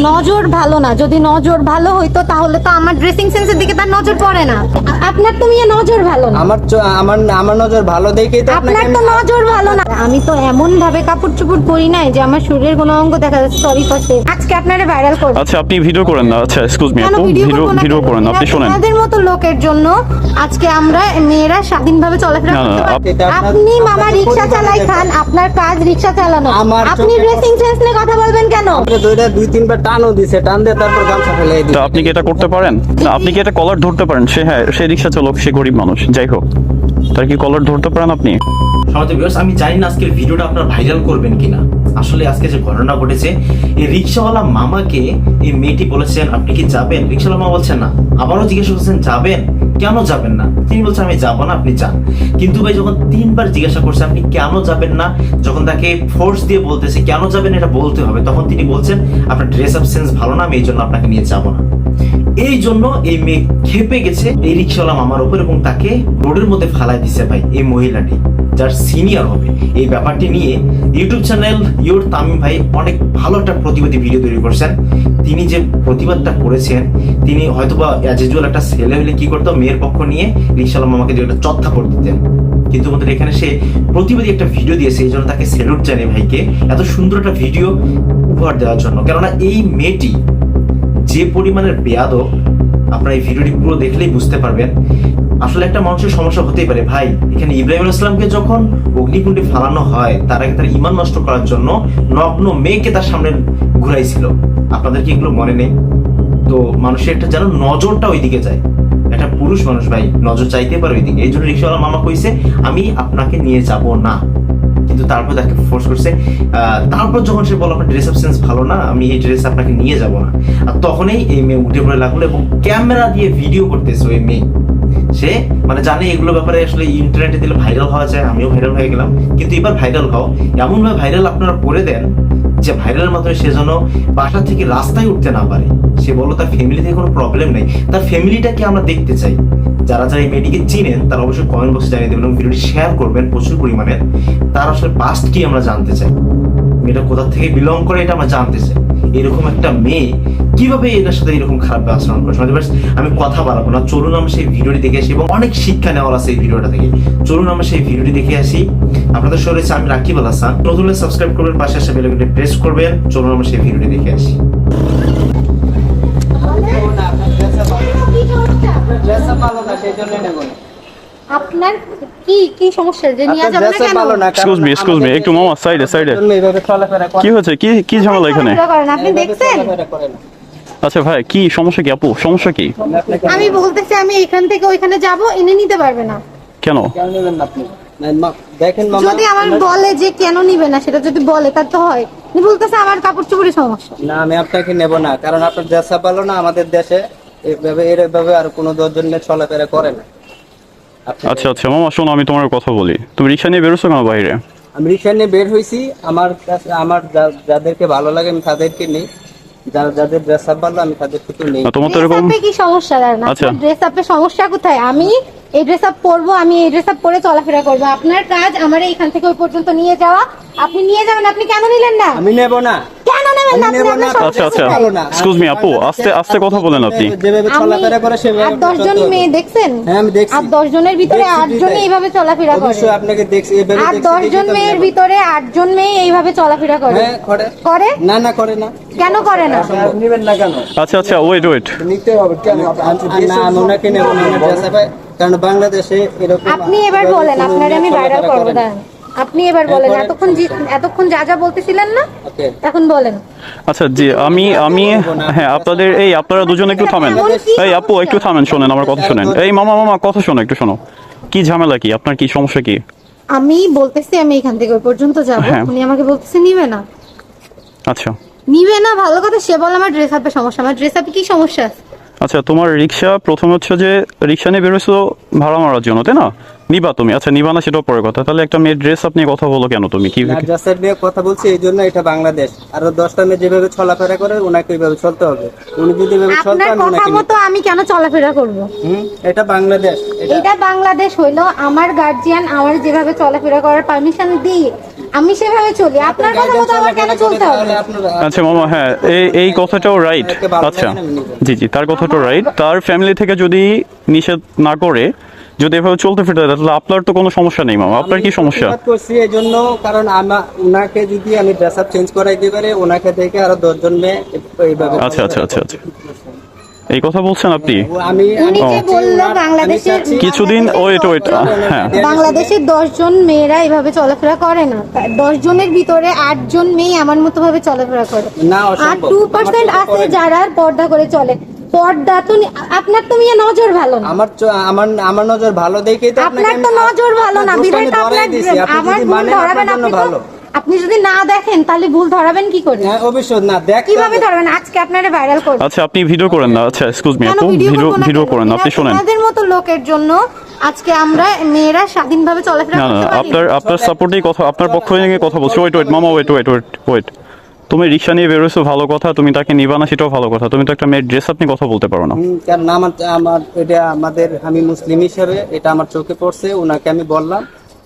নজর ভালো না, যদি নজর ভালো হইতো তাহলে তো আমার ড্রেসিং সেন্সের দিকে তার নজর পড়ে না। আপনার তো মিয়া নজর ভালো না। আমার নজর ভালো দেখেই তো আপনার তো নজর ভালো না। আমি তো এমন ভাবে কাপড় চোপড় পরি নাই যে আমার শরীরের কোনো অঙ্গ দেখা যাচ্ছে। সরি ফার্স্টে আজকে আপনারে ভাইরাল করব। আচ্ছা আপনি ভিডিও করেন না। আচ্ছা এক্সকিউজ মি আপু, ভিডিও করেন না। আপনি শুনেন, আমাদের মতো লোকের জন্য আজকে আমরা মেয়েরা স্বাধীনভাবে চলাফেরা করতে পারি। আপনি মামা রিকশা চালাই খান, আপনার কাজ রিকশা চালানো, আপনি ড্রেসিং সেন্স নিয়ে কথা বলবেন কেন? দুই তিনবার টানও দিছে, টান দিয়ে তারপর গামছা ফেলে দিছে। তা আপনি কি এটা করতে পারেন? না আপনি কি এটা কলার ধরতে পারেন? সে রিকশা চালক, সে গরিব মানুষ, যাই হোক, তার কি কলার ধরতে পারেন আপনি? সমাজে ভিউয়ার্স, আমি জানি না আজকের ভিডিওটা আপনারা ভাইরাল করবেন কিনা। আসলে আজকে যে ঘটনা ঘটেছে, এই রিকশাওয়ালা মামাকে এই মেয়েটি বলেছেন আপনি কি যাবেন? রিকশাওয়ালা মামা বলছেন না। আবারও জিজ্ঞাসা করছেন যাবেন, কেন যাবেন না? তিনি বলছেন আমি যাবো না, আপনি যান। কিন্তু ভাই যখন তিনবার জিজ্ঞাসা করছে আপনি কেন যাবেন না, যখন তাকে ফোর্স দিয়ে বলতেছে কেন যাবেন এটা বলতে হবে, তখন তিনি বলছেন আপনার ড্রেস আপ সেন্স ভালো না, আমি এই জন্য আপনাকে নিয়ে যাবো না। এই জন্য এই মেয়ে খেপে গেছে এই রিকশাওয়ালা মামার উপর এবং তাকে রোডের মধ্যে ফালাই দিছে ভাই এই মহিলাটি, যার সিনিয়র হবে। এই ব্যাপারটি নিয়ে ইউটিউব চ্যানেল ইউর তামিম ভাই অনেক ভালো একটা প্রতিবাদী ভিডিও তৈরি করছেন। তিনি যে প্রতিবাদটা করেছেন, তিনি হয়তোবা অ্যাজ ইউজুয়াল একটা ছেলে হলে কি করতো, মেয়ের পক্ষ নিয়ে রিকশাওয়ালা মামাকে যে একটা চত্থাপড় দিতেন, কিন্তু আমাদের এখানে সে প্রতিবাদী একটা ভিডিও দিয়েছে। এই জন্য তাকে স্যালুট জানাই ভাইকে, এত সুন্দর একটা ভিডিও উপহার দেওয়ার জন্য। কেননা এই মেয়েটি যে পরিমাণের বেয়াদব, আপনারা এই ভিডিওটি পুরো দেখলেই বুঝতে পারবেন। আসলে একটা মানুষের সমস্যা হতেই পারে ভাই। এখানে ইব্রাহিম আলাইহিস সালামকে যখন অগ্নিকুণ্ডে ফালানো হয়, তার আগে তার ঈমান নষ্ট করার জন্য নগ্ন মেয়েকে তার সামনে ঘুরাইছিল। আপনাদের কি এগুলো মনে নেই? তো মানুষের একটা যেন নজরটা ওইদিকে যায়। একটা পুরুষ মানুষ ভাই নজর চাইতে পারে ওইদিকে। এই জন্য রিকশাওয়ালা মামা কইছে আমি আপনাকে নিয়ে যাব না, কিন্তু তারপর তাকে ফোর্স করছে। তারপর যখন সে বলল আপনার ড্রেস আপ সেন্স ভালো না, আমি এই ড্রেস আপনাকে নিয়ে যাব না, আর তখনই এই মেয়ে উঠে পড়ে লাগলো এবং ক্যামেরা দিয়ে ভিডিও করতেছে ওই মেয়ে। সে মানে জানে এগুলো ব্যাপারে আসলে ইন্টারনেটে দিলে ভাইরাল হওয়া যায়, আমিও ভাইরাল হয়ে গেলাম। কিন্তু এবার ভাইরাল হও, এমনভাবে ভাইরাল আপনারা করে দেন যে ভাইরালের মাধ্যমে সে যেন বাসা থেকে রাস্তায় উঠতে না পারে। সে বললো তার ফ্যামিলি থেকে কোনো প্রবলেম নেই, তার ফ্যামিলিটাকে আমরা দেখতে চাই। যারা যারা এই মেয়েটিকে চিনেন তারা অবশ্যই কমেন্ট বক্সে জানিয়ে দেবেন এবং ভিডিওটি শেয়ার করবেন প্রচুর পরিমাণে। তার আসলে পাস্ট কি আমরা জানতে চাই, মেয়েটা কোথা থেকে বিলং করে এটা আমরা জানতে চাই। এরকম একটা মেয়ে কিভাবে এটার সাথে এরকম খারাপ আচরণ করে। আমি কথা বাড়াবো না, চলুন আমরা সেই ভিডিওটি দেখে আসি এবং অনেক শিক্ষা নেওয়ার আছে এই ভিডিওটা থেকে। চলুন আমরা সেই ভিডিওটি দেখে আসি। আপনাদের সঙ্গে রয়েছে আমি রাকিব আল হাসান। নতুন হলে সাবস্ক্রাইব করবেন, পাশে আসা বেল আইকনটি প্রেস করবেন। চলুন আমরা সেই ভিডিওটি দেখে আসি। আপনার কি কি সমস্যা যে নিয়ে যাবেন না কেন? এক্সকিউজ মি একটু মামা সাইডে কি হয়েছে? কি ঝামেলা এখানে? আপনি দেখছেন? আচ্ছা ভাই কি সমস্যা, কি আপু সমস্যা কি? আমি বলতেছি আমি এখান থেকে ওইখানে যাব, এনে নিতে পারবে না কেন? দেখেন মামা, যদি আমার বলে যে কেন নিবে না, সেটা যদি বলে তার তো হয়। উনি বলতেছে আমার কাপড় চোপড়ের সমস্যা। না আমি আপনাকে নেব না, কারণ আপনার ড্রেস আপ ভালো না। আমাদের দেশে এইভাবে আর কোনো 10 জন নিয়ে চলাফেরা করে না। আচ্ছা আচ্ছা মামা শোনো, আমি তোমার কথা বলি। তুমি রিক্সা নিয়ে বেরোছো কেন বাইরে? আমি রিক্সা নিয়ে বের হয়েছি, আমার কাছে আমার যাদেরকে ভালো লাগে আমি তাদেরকে নেই, যাদের ড্রেস আপ ভালো আমি তাদেরকে তো নেই। তোমার তো এরকম কি সমস্যা? আচ্ছা ড্রেস আপের সমস্যা কোথায়? আমি এই ড্রেস আপ পরবো, আমি এই ড্রেস আপ পরে চলাফেরা করবো। আপনার কাজ আমার এইখান থেকে ওই পর্যন্ত নিয়ে যাওয়া। আপনি নিয়ে যাবেন, আপনি কেন নিলেন না? আমি নেব না। কেন নেবেন না? আচ্ছা আচ্ছা এক্সকিউজ মি আপু, আস্তে কথা বলেন আপনি। যেভাবে চলাফেরা করে সেভাবে। আর 10 জন মেয়ে দেখছেন? হ্যাঁ আমি দেখছি। আর 10 জনের ভিতরে 8 জন এইভাবে চলাফেরা করে। অবশ্যই আপনাকে দেখছি এইভাবে। আর 10 জন মেয়ের ভিতরে 8 জন মেয়ে এইভাবে চলাফেরা করে। হ্যাঁ করে। না করে না। কেন করে না? নেবেন না কেন? আচ্ছা ওয়েট নিতে হবে কেন? না আমি ওনাকে নেব না, ড্রেস আপ। কারণ বাংলাদেশে এরকম। আপনি এবার বলেন, আপনারে আমি ভাইরাল করব। আপনি এবার বলেন, এতক্ষণ যা বলতেছিলেন না, এখন বলেন। আচ্ছা জি আমি হ্যাঁ আপনারা দুজন একটু থামেন। এই আপু একটু থামেন, শোনেন আমার কথা শোনেন। এই মামা কথা শোনো, একটু শোনো। কি ঝামেলা, কি আপনার কি সমস্যা কি? আমি বলতেছি আমি এখান থেকে ওই পর্যন্ত যাব, উনি আমাকে বলতেছে নিবে না। আচ্ছা নিবে না, ভালো কথা। সে বলে আমার ড্রেস আপে সমস্যা। আমার ড্রেস আপে কি সমস্যা? আচ্ছা তোমার রিক্সা প্রথম হচ্ছে যে রিক্সা নিয়ে বেরোছো ভাড়া মারার জন্য, তাই না? নিবা তুমি? আচ্ছা নিবা না সেটাও পরে কথা। তাহলে একটা মেয়ের ড্রেস আপ নিয়ে কথা বলো কেন তুমি? কি ড্রেস আপ নিয়ে কথা বলছি এই জন্য, এটা বাংলাদেশ। আর 10টা মেয়ে যেভাবে চলাফেরা করে ওনাকে ওইভাবে চলতে হবে। উনি যদি এভাবে চলতে আপনার কথা মতো আমি কেন চলাফেরা করব? এটা বাংলাদেশ। এটা বাংলাদেশ হইলো আমার গার্জিয়ান আমার যেভাবে চলাফেরা করার পারমিশন দিই, আমি সেভাবে চলি, আপনার কথা মতো আমার কেন চলতে হবে? তাহলে আপনারা আচ্ছা মামা, হ্যাঁ এই কথাটাও রাইট। আপনাকে ভালো আচ্ছা লাগে না, আমি নিবো। জি জি, তার কথাটাও রাইট। তার ফ্যামিলি থেকে যদি নিষেধ না করে যদি এভাবে চলতে ফিরতে দেয়, তাহলে আপনার তো কোনো সমস্যা নেই মামা। আপনার কি সমস্যা? প্রতিবাদ করছি এই জন্য, কারণ ওনাকে যদি আমি ড্রেস আপ চেঞ্জ করাইতে পারি, ওনাকে দেখে আরো 10 জন মেয়ে এইভাবে আচ্ছা আচ্ছা আচ্ছা আচ্ছা, এই কথা বলছেন আপনি? আমি উনি যে বললো বাংলাদেশের কিছুদিন ওয়েট হ্যাঁ বাংলাদেশের 10 জন মেয়েরা এভাবে চলাফেরা করে না, 10 জনের ভিতরে 8 জন মেয়ে আমার মতো ভাবে চলাফেরা করে, না, আর অসম্ভব। 2% আছে যারা পর্দা করে চলে। পর্দা তো আপনার তো মেয়ে নজর ভালো না, আমার নজর ভালো দেখেই তো আপনার তো নজর ভালো না, বিধায় তো আপনার আমার ভুল ধরাবেন। আপনি তো আপনি যদি না দেখেন তাহলে ভুল ধরাবেন কি করে? হ্যাঁ অবশ্যই না, দেখ কিভাবে ধরবেন? আজকে আপনারা ভাইরাল করবেন। আচ্ছা আপনি ভিডিও করেন না। আচ্ছা এক্সকিউজ মি আপু, ভিডিও করেন না। আপনি শুনেন, আপনাদের মতো লোকের জন্য আজকে আমরা মেয়েরা স্বাধীনভাবে চলাফেরা না না করতে পারি। আপনার সাপোর্টেই কথা, আপনার পক্ষ থেকে কথা বলছি। ওয়েট মামা, ওয়েট। তুমি রিক্সা নিয়ে বেরোছো ভালো কথা, তুমি তাকে নিবা না সেটাও ভালো কথা। তুমি তো একটা মেয়ের ড্রেস আপনি কথা বলতে পারো না। কারণ আমার এটা আমি মুসলিম হিসেবে এটা আমার চোখে পড়ছে, ওনাকে আমি বললাম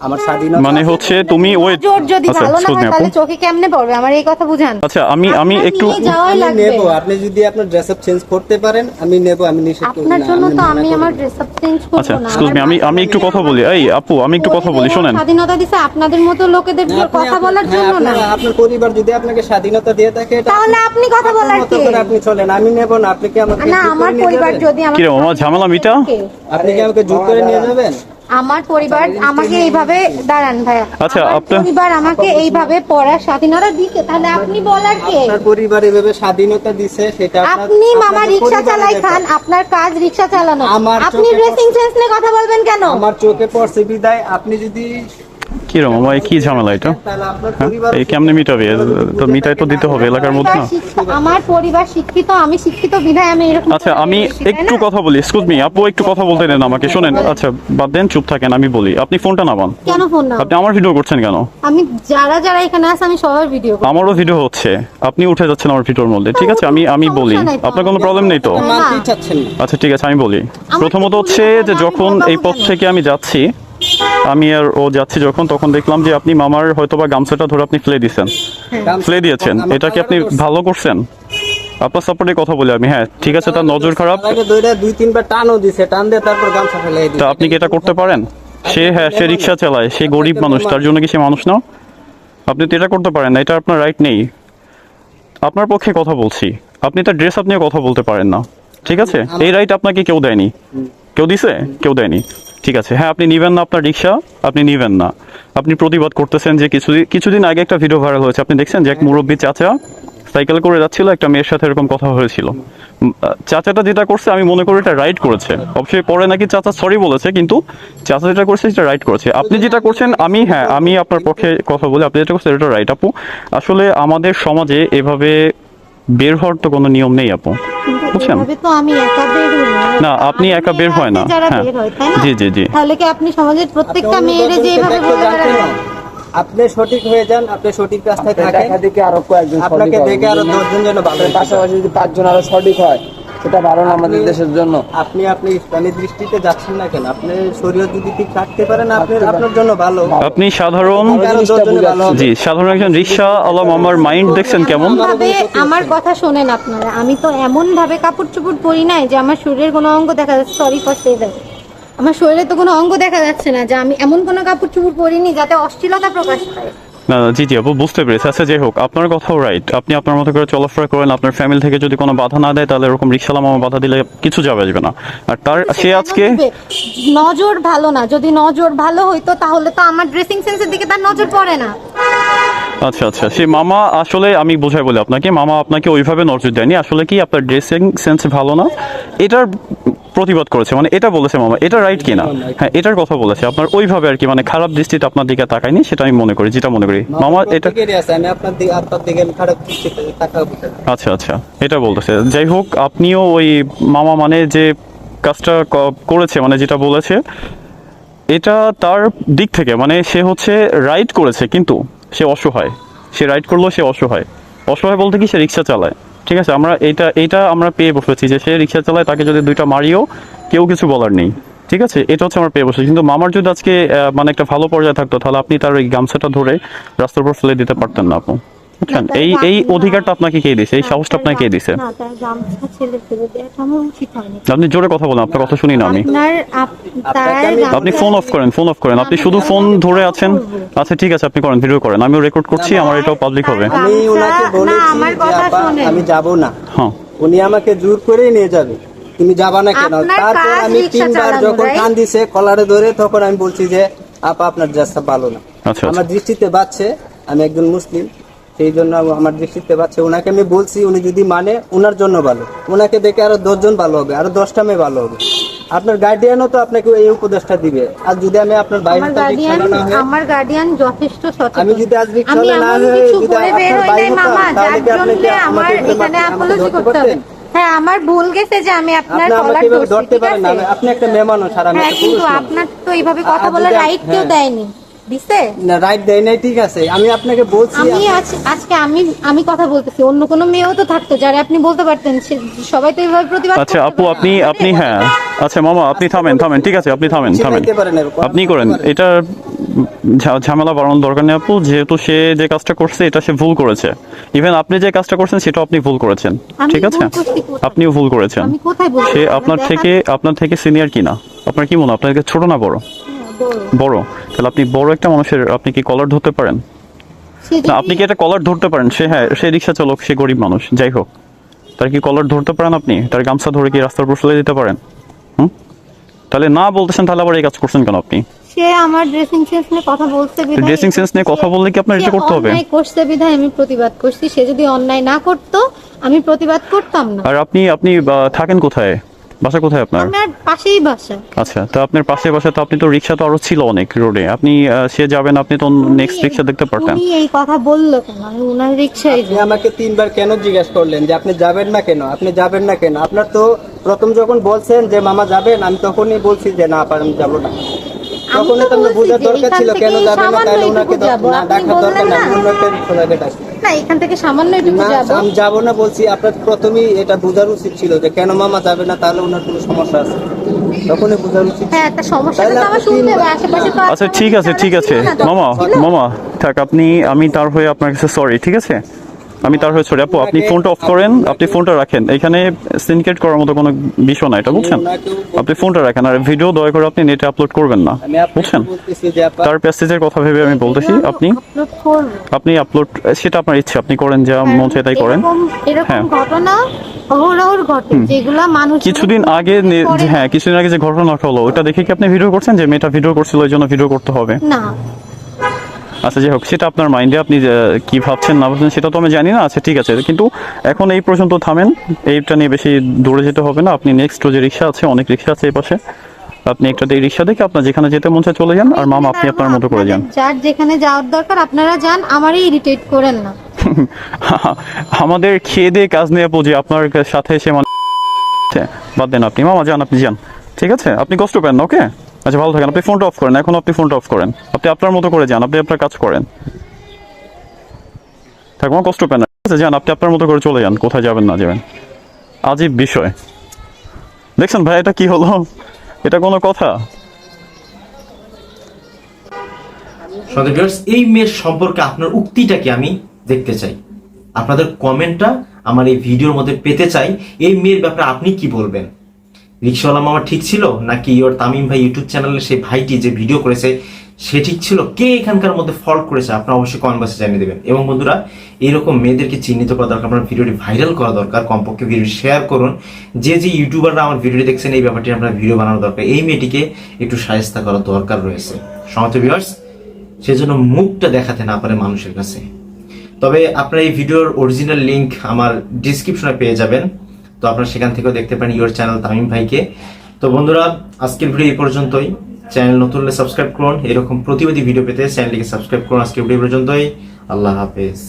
আমার স্বাধীনতা মানে হচ্ছে তুমি ওয়েট। জোর যদি আচ্ছা ভালো না এক্সকিউজ মি হয় আপু, তাহলে চোখে কেমনে পড়বে? আমার এই কথা বুঝান। আচ্ছা আমি আপনার একটু নিয়ে যাওয়াই আমি লাগবে। নেব, আপনি যদি আপনার ড্রেস আপ চেঞ্জ করতে পারেন আমি নেব, আমি নিষেধ করব আপনার না। জন্য তো মানা আমি করব আমার না। ড্রেস আপ চেঞ্জ করব আচ্ছা না। এক্সকিউজ মি, আমি একটু কথা বলি। এই আপু আমি একটু কথা বলি, শোনেন। স্বাধীনতা দিছে আপনাদের মতো লোকেদের আপনি কথা বলার হ্যাঁ, জন্য না। আপনার পরিবার যদি আপনাকে স্বাধীনতা দিয়ে থাকে এটা তাহলে আপনি কথা আপনার বলার মতো কে? করে আপনি চলেন, আমি নেব না। আপনি কি আমাকে না, জোর আমার করে নিয়ে পরিবার যাবেন? যদি আমাকে কি রে মামা, ঝামেলা মিটা? আপনি কি আমাকে জোর করে নিয়ে যাবেন? আমার পরিবার আমাকে এইভাবে দাঁড়ান ভাইয়া, আচ্ছা, আমার আপনার- পরিবার আমাকে এইভাবে পড়ার স্বাধীনতা দিতে, তাহলে আপনি বলার কে? আপনার পরিবার এভাবে স্বাধীনতা দিছে, সেটা আপনি মামা আপনাদের রিক্সা পরিবারের চালাই ব্যাপার। খান, আপনার কাজ রিক্সা চালানো, আমার আপনি চোখে ড্রেসিং সেন্স নিয়ে কথা বলবেন কেন? আমার চোখে পড়ছে বিদায় আপনি যদি কি রে মামা, কি ঝামেলা এটা? তাহলে আপনার হ্যাঁ পরিবার এই কেমনে মিটাবে? তো মিটাই তো দিতে হবে এলাকার মধ্যে না। আমার পরিবার শিক্ষিত, আমি শিক্ষিত বিধায় আমি এরকম আচ্ছা আমি করেছি, তাই একটু না? কথা বলি। এক্সকিউজ মি আপু, একটু কথা বলতে দেন আমাকে। শোনেন, আচ্ছা বাদ দেন, চুপ থাকেন, আমি বলি। আপনি ফোনটা নামান। কেন ফোন না? আপনি আমার ভিডিও করছেন কেন? আমি যারা এখানে আছে আমি সবার ভিডিও করি। আমারও ভিডিও হচ্ছে, আপনি উঠে যাচ্ছেন আমার ভিডিওর মধ্যে। ঠিক আছে, আমি বলি, সমস্যা নাই তো। আপনার কোনো প্রবলেম নেই তো? মানতেই চাচ্ছেন না। আচ্ছা ঠিক আছে, আমি বলি। আমার প্রথমত তো হচ্ছে ভুল যে কথা, যখন আমি এই কথা পথ বলবো থেকে আমি যাচ্ছি, আমি আর ও যাচ্ছি যখন, তখন দেখলাম যে আপনি মামার হয়তোবা গামছাটা ধরে আপনি ফেলে দিয়েছেন, ফেলে দিয়েছেন। এটা কি আপনি ভালো করছেন? আপনার সাপোর্টে কথা বলি আমি। হ্যাঁ ঠিক আছে, তার নজর খারাপ। তার আগে দুই তিনবার টানও দিছে, টান দিয়ে তারপর গামছা ফেলাই দিছে। তা আপনি কি এটা করতে পারেন? সে রিক্সা চালায়, সে গরিব মানুষ, তার জন্য কি সে মানুষ না? আপনি তো এটা করতে পারেন না, এটা আপনার রাইট নেই। আপনার পক্ষে কথা বলছি, আপনি তার ড্রেস আপ নিয়ে কথা বলতে পারেন না। ঠিক আছে, এই রাইট আপনাকে কেউ দেয়নি। কেউ দিছে? কেউ দেয়নি। ঠিক আছে, হ্যাঁ আপনি নিবেন না আপনার রিক্সা, আপনি নিবেন না। আপনি প্রতিবাদ করতেছেন যে কিছুদিন আগে একটা ভিডিও ভাইরাল হয়েছে, আপনি দেখছেন যে এক মুরব্বী চাচা সাইকেল করে যাচ্ছিল, একটা মেয়ের সাথে এরকম কথা হয়েছিল। চাচাটা যেটা করছে আমি মনে করি এটা রাইট করেছে। অবশ্যই পরে নাকি চাচা সরি বলেছে, কিন্তু চাচা যেটা করছে সেটা রাইট করেছে। আপনি যেটা করছেন, আমি আপনার পক্ষে কথা বলি, আপনি যেটা করছেন এটা রাইট আপু। আসলে আমাদের সমাজে এভাবে বের হওয়ার তো কোনো নিয়ম নেই আপু, বুঝছেন? এভাবে তো আমি একা বের হই না। না, আপনি একা বের হয় না। যারা হ্যাঁ। বের হয়, তাই না? জি। তাহলে কি আপনি সমাজের প্রত্যেকটা মেয়েরে যে এইভাবে বলে বেড়াবেন? আপনি সঠিক হয়ে যান, আপনি সঠিক রাস্তায় থাকেন, দেখে আরো কয়েকজন আপনাকে দেখে আরো 10 জন যেন ভালো হয়। পাশাপাশি যদি 5 জন আরো সঠিক হয় সেটা ভালো না আমাদের দেশের জন্য। আপনি ইসলামী দৃষ্টিতে যাচ্ছেন না কেন? আপনি শরীয়ত যদি ঠিক রাখতে পারেন আপনার জন্য ভালো। আপনি সাধারণ, আরো 10 জনের ভালো হবে। জি সাধারণ একজন রিক্সা আলাম, আমার মাইন্ড দেখছেন কেমন? ভাবে আমার কথা শোনেন আপনারা, আমি তো এমন ভাবে কাপড় চোপড় পরি নাই যে আমার শরীরের কোনো অঙ্গ দেখা যাচ্ছে। সরি ফর সে দ্যাট, আমার শরীরে তো কোনো অঙ্গ দেখা যাচ্ছে না, যে আমি এমন কোনো কাপড় চোপড় পরিনি যাতে অশ্লীলতা প্রকাশ পায়। না জি আপু, বুঝতে পেরেছি। আচ্ছা যাই হোক, আপনার কথাও রাইট। আপনি আপনার মতো করে চলাফেরা করেন, আপনার ফ্যামিলি থেকে যদি কোনো বাধা না দেয়, তাহলে এরকম রিক্সাওয়ালা মামা বাধা দিলে কিছু যাবে আসবে না। আর সে আজকে নজর ভালো না, যদি নজর ভালো হইতো তাহলে তো আমার ড্রেসিং সেন্সের দিকে তার নজর পড়ে না। আচ্ছা সে মামা আসলে আমি বোঝাই বলি আপনাকে, মামা আপনাকে ওইভাবে নজর দেয়নি। আসলে কি আপনার ড্রেসিং সেন্স ভালো না, এটার প্রতিবাদ করেছে, মানে এটা বলেছে মামা। এটা রাইট কিনা? হ্যাঁ এটার কথা বলেছে। আপনার ওইভাবে আর কি, মানে খারাপ দৃষ্টিতে আপনার দিকে তাকায়নি, সেটা আমি মনে করি, যেটা মনে করি মামা এটা। আমি আপনার দিকে আমি খারাপ দৃষ্টিতে তাকাবো কেন? আচ্ছা এটা বলতেছে। যাই হোক, আপনিও ওই মামা মানে যে কাজটা করেছে, মানে যেটা বলেছে, এটা তার দিক থেকে মানে সে হচ্ছে রাইট করেছে, কিন্তু সে অসহায়। সে রাইট করলো, সে অসহায় বলতে কি, সে রিক্সা চালায়। ঠিক আছে, আমরা এইটা আমরা পেয়ে বসেছি যে সে রিক্সা চালায়, তাকে যদি 2টা মারিও কেউ কিছু বলার নেই। ঠিক আছে, এটা হচ্ছে আমার পেয়ে বসে। কিন্তু মামার যদি আজকে মানে একটা ভালো পর্যায়ে থাকতো, তাহলে আপনি তার ওই গামছাটা ধরে রাস্তার উপর ফেলে দিতে পারতেন না আপু, বুঝছেন? এই অধিকারটা আপনাকে কে দিছে, এই সাহসটা আপনাকে কে দিছে? না, তার গামছা ছেড়ে ফেলে দেওয়াটা আমার উচিত হয়নি। আপনি জোরে কথা বলেন, আপনার কথা শুনি না আমি। তার আপনি ফোন অফ করেন, ফোন অফ করেন। আপনি শুধু ফোন ধরে আছেন। আচ্ছা ঠিক আছে, আপনি করেন, ভিডিও করেন, আমিও রেকর্ড করছি, আমার এটাও পাবলিক হবে। আমি ওনাকে বলেছি আমার যে কথা আপা শোনেন। আমি যাব না, হ্যাঁ, উনি আমাকে জোর করেই নিয়ে যাবে, তুমি যাবা না কেন? আপনার তারপর কাজ আমি রিকশা 3 বার চালানো, যখন right? কান দিছে কলারে ধরে, তখন আমি বলছি যে আপা আপনার জাস্তা ভালো না। আচ্ছা, আমার দৃষ্টিতে বাচ্চে, আমি একজন মুসলিম, সেই জন্য আমার দৃষ্টিতে বাচ্চে। ওনাকে আমি বলছি, উনি যদি মানে ওনার জন্য ভালো, ওনাকে দেখে আরো 10 জন ভালো হবে, আরো 10টা মেয়ে ভালো হবে। আপনার গার্ডিয়ানও তো আপনাকে এই উপদেশটা দিবে। আর যদি আমি আপনার বাইরে আমার গার্ডিয়ান যথেষ্ট সচেতন। আমি যদি আজ আমি রিক্সাওয়ালা না এমন হয়ে কিছু যদি করে বের আপনার হই বাইরে নাই হতাম, মামা, তাহলে কি যার আপনি কি জন্য আমার আমাকে এখানে আমাকে অ্যাপোলজি ধরতে করতে হবে। পারতেন? হ্যাঁ, আমার ভুল গেছে যে আমি আপনার আপনি আমাকে কলার এভাবে ধরছি, ধরতে ঠিক পারেন না। আছে? আপনি একটা মেয়ে মানুষ, আর আমি হ্যাঁ, একটা কিন্তু পুরুষ মানুষ। আপনার তো এইভাবে কথা আর বলার যদি রাইট কেউ হ্যাঁ। দেয়নি, দিছে? না, রাইট দেয় নাই, ঠিক আছে। আমি আপনাকে বলছি আমি আজকে আমি কথা বলতেছি, অন্য কোনো মেয়েও তো থাকতো যারা আপনি বলতে পারতেন, সবাই তো এইভাবে প্রতিবাদ আচ্ছা করতে আপু, পারে না। আপনি হ্যাঁ, আচ্ছা মামা আপনি থামেন, ঠিক আছে, আপনি থামেন। চিল্লাইতে পারেন না, আপনি করেন এটা, ঝামেলা বাড়ানোর দরকার নেই আপু। যেহেতু সে যে কাজটা করছে এটা সে ভুল করেছে, ইভেন আপনি যে কাজটা করছেন সেটাও আপনি ভুল করেছেন, আমি ঠিক আছে? ভুল করছি কোথায়? আপনিও ভুল করেছেন। আমি কোথায় বলছি? সে আপনার থেকে সিনিয়র কিনা, আপনার কি মনে হয় আপনার থেকে ছোট না বড়? বড়। তাহলে আপনি বড় একটা মানুষের আপনি কি কলার ধরতে পারেন? না, আপনি কি এটা কলার ধরতে পারেন? সে রিক্সা চালক, সে গরিব মানুষ, যাই হোক, তার কি কলার ধরতে পারেন আপনি? তার গামছা ধরে কি রাস্তার উপর ফেলে দিতে পারেন? তাহলে না বলতেছেন, তাহলে আবার এই কাজ করছেন কেন আপনি? সে আমার ড্রেসিং সেন্স নিয়ে কথা বলছে বিধায়, ড্রেসিং সেন্স নিয়ে কথা বললে কি আপনার এটা করতে হবে? অন্যায় করছে বিধায় আমি প্রতিবাদ করছি। সে যদি অন্যায় না করতো আমি প্রতিবাদ করতাম না। আর আপনি থাকেন কোথায়? বাসা কোথায় আপনার? আমার পাশেই বাসা। আচ্ছা, তো আপনার পাশে বাসা, তো আপনি তো রিক্সা তো আরো ছিল অনেক রোডে, আপনি সে যাবেন, আপনি তো নেক্সট রিক্সা দেখতে পারতেন। উনি এই কথা বললো কেন? আমি উনার রিক্সায় আপনি আমাকে 3 বার কেন জিজ্ঞেস করলেন যে আপনি যাবেন না কেন? আপনি যাবেন না কেন? আপনার তো প্রথম যখন বলছেন যে মামা যাবেন, আমি তখনই বলছি যে না আপা আমি যাবো না। তখনই তো আমি বোঝার দরকার ছিল কেন যাবেন না, তাহলে ওনাকে না ডাকার দরকার না, অন্য একটা রিক্সাওয়ালাকে ডাকি। না, এখান থেকে সামান্য একটু না, যাবো। আমি যাবো না বলছি, আপনার প্রথমেই এটা বোঝার উচিত ছিল যে কেন মামা যাবে না, তাহলে ওনার কোনো সমস্যা আছে, তখনই বোঝার উচিত। হ্যাঁ, একটা সমস্যা তাহলে তো আমার আপনি শুনতে হবে। আশেপাশে তো আচ্ছা আপনার ঠিক আছে, যারা ঠিক আছে ছিল না তখন, মামা ছিল? থাক, আমি তার হয়ে আপনার কাছে সরি, ঠিক আছে? আমি তার হয়ে সরি আপু, আপনি ফোনটা অফ করেন, আপনি ফোনটা রাখেন। এখানে সিনকেট করার মতো কোনো বিষয় না এটা, বুঝছেন? আপনি ফোনটা রাখেন, আর ভিডিও দয়া করে আপনি নেটে আপলোড করবেন না, আমি আপনাকে বুঝছেন? বলতেছি যে আপা তার প্যাসেজের কথা ভেবে আমি বলতেছি, আপনি আপলোড করবো। আপলোড, সেটা আপনার ইচ্ছে, আপনি করেন, যা মন চায় তাই করেন। এরকম হ্যাঁ। ঘটনা অহরহ ঘটে, যেগুলা মানুষ কিছুদিন আগে যে ঘটনাটা হলো, ওটা দেখে কি আপনি ভিডিও করছেন যে মেয়েটা ভিডিও করছিল ওই জন্য ভিডিও করতে হবে? না। আচ্ছা যাই হোক, সেটা আপনার মাইন্ডে, আপনি কি ভাবছেন না ভাবছেন সেটা তো আমি জানি না। আচ্ছা ঠিক আছে, কিন্তু এখন এই পর্যন্ত থামেন, এইটা নিয়ে বেশি দূরে যেতে হবে না। আপনি নেক্সট যে রিক্সা আছে, অনেক রিক্সা আছে এই পাশে, আপনি একটা এই রিক্সা দেখে আপনার যেখানে যেতে মন চায় চলে যান, আর মামা আপনি আপনার মতো করে যান। যার যেখানে যাওয়ার দরকার আপনারা যান, আমারই ইরিটেট করেন না। আমাদের খেয়ে দিয়ে কাজ নিয়ে পুঁজি আপনার সাথে এসে মানে বাদ দেন আপনি, মামা যান, আপনি যান, ঠিক আছে? আপনি কষ্ট পেন না, ওকে? আচ্ছা ভালো থাকেন, আপনি ফোনটা অফ করেন, এখন আপনি ফোনটা অফ করেন, আপনি আপনার মতো করে যান, আপনি আপনার কাজ করেন, থাকুন, কষ্ট পেন না, ঠিক আছে? যান, আপনি আপনার মতো করে চলে যান, কোথায় যাবেন না যাবেন। আজীব বিষয় দেখছেন ভাই, এটা কি হলো? এটা কোনো কথা? এই মেয়ের সম্পর্কে আপনার উক্তিটাকে আমি দেখতে চাই, আপনাদের কমেন্টটা আমার এই ভিডিওর মধ্যে পেতে চাই। এই মেয়ের ব্যাপারে আপনি কি বলবেন? রিক্সাওয়ালা মামা ঠিক ছিল, নাকি ওর তামিম ভাই ইউটিউব চ্যানেলের সেই ভাইটি যে ভিডিও করেছে সে ঠিক ছিল? কে এখানকার মধ্যে ফল্ট করেছে আপনারা অবশ্যই কমেন্ট বক্সে জানিয়ে দেবেন। এবং বন্ধুরা, এইরকম মেয়েদেরকে চিহ্নিত করা দরকার, আপনার ভিডিওটি ভাইরাল করা দরকার, কমপক্ষে ভিডিও শেয়ার করুন। যে ইউটিউবাররা আমার ভিডিওটি দেখছেন, এই ব্যাপারটি আপনার ভিডিও বানানো দরকার, এই মেয়েটিকে একটু শায়েস্তা করা দরকার রয়েছে। সমস্ত ভিউয়ার্স, সেজন্য মুখটা দেখাতে না পারে মানুষের কাছে। তবে আপনারা এই ভিডিওর অরিজিনাল লিংক আমার ডিসক্রিপশনে পেয়ে যাবেন, তো আপনারা সেখান থেকেও দেখতে পারেন ইউর চ্যানেল তামিম ভাইকে। তো বন্ধুরা, আজকের ভিডিও এই পর্যন্তই। চ্যানেল নতুন হলে সাবস্ক্রাইব করুন, এরকম প্রতিবাদী ভিডিও পেতে চ্যানেলটিকে সাবস্ক্রাইব করুন। আজকের ভিডিও পর্যন্তই, আল্লাহ হাফেজ।